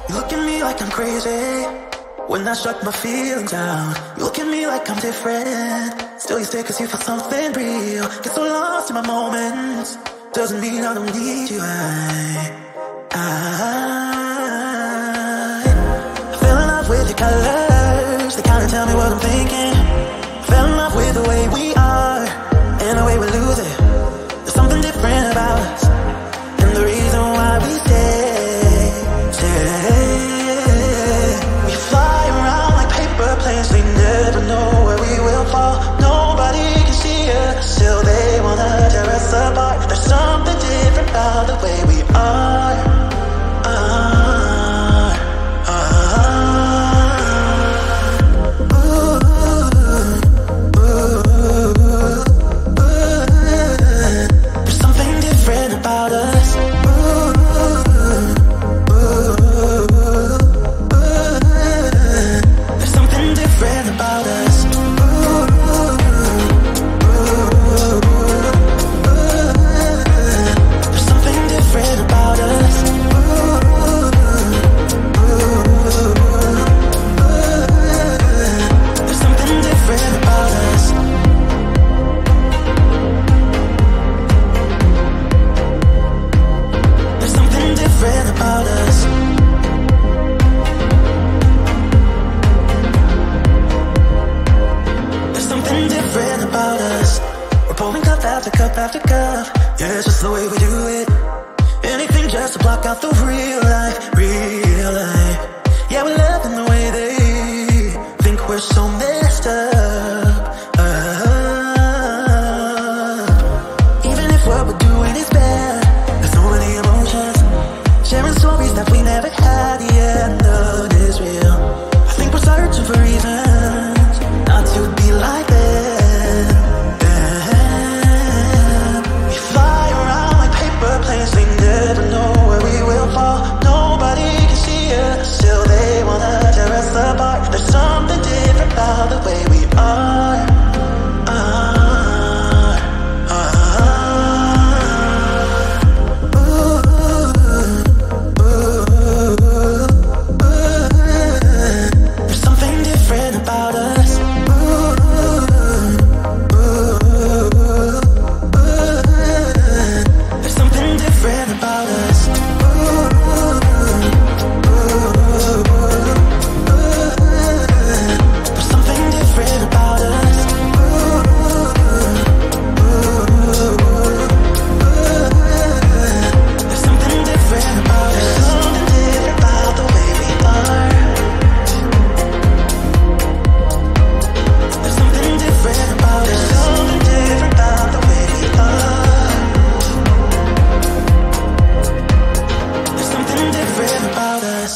You look at me like I'm crazy when I shut my feelings down. You look at me like I'm different, still you stay cause you feel something real. Get so lost in my moments, doesn't mean I don't need you. I fell in love with your colors, they kinda tell me what I'm thinking. Fell in love with the way we are, and the way we lose it. There's something different about us, and the reason why we stay. We fly around like paper planes, they never know where we will fall. Nobody can see us, still they wanna tear us apart. There's something different about the way we are. There's something different about us. There's something different about us. There's something different about us. There's something different about us. There's something different about us. There's something different about us. We're pouring cup after cup after cup. Yeah, it's just the way we do it. Anything just to block out the real life, real life. Yeah, we love in the way they think we're so messed up. Even if what we're doing is bad, there's so many emotions. Sharing stories that we never had, yeah, none is real. I think we're searching for reasons not to be like them. We fly around like paper planes, they never know where we will fall. Nobody can see us, still they wanna tear us apart. There's something different about the way we are. There's something different about us. There's something different about us. There's something different about us. There's something different about us. There's something different about the way we are. There's something different about us. There's something different about the way we are. There's something different about us.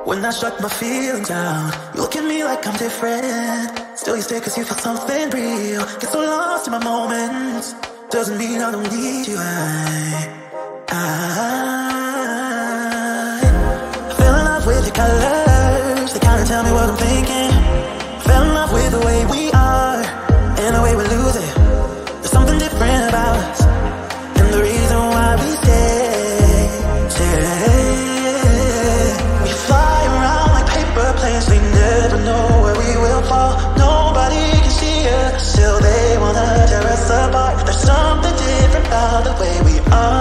When I shut my feelings out, you look at me like I'm different. Still you stay cause you feel something real. Get so lost in my moments. Doesn't mean I don't need you. I fell in love with your colors. They kinda tell me what I'm thinking. Fell in love with the way we are and the way we lose it. There's something different about us, and the reason why we stay. We fly around like paper planes. We never know where we will fall. Nobody can see us, still they wanna tear us apart. There's something different about the way we are.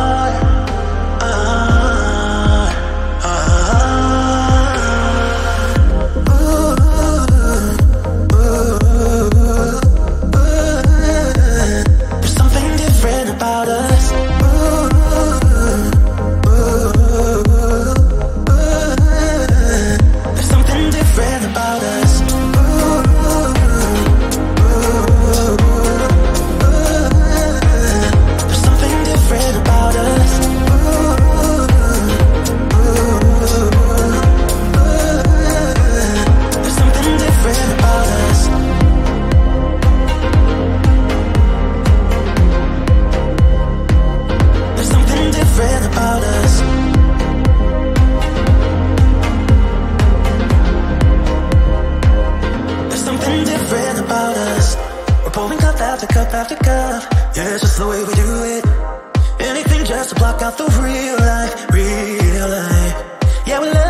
There's something different about us. There's something different about us. There's something different about us. There's something different about us. There's something different about us. There's something different about us. We're pouring cup after cup after cup. Yeah, it's just the way we do it. Anything just to block out the real life, real life. Yeah, we love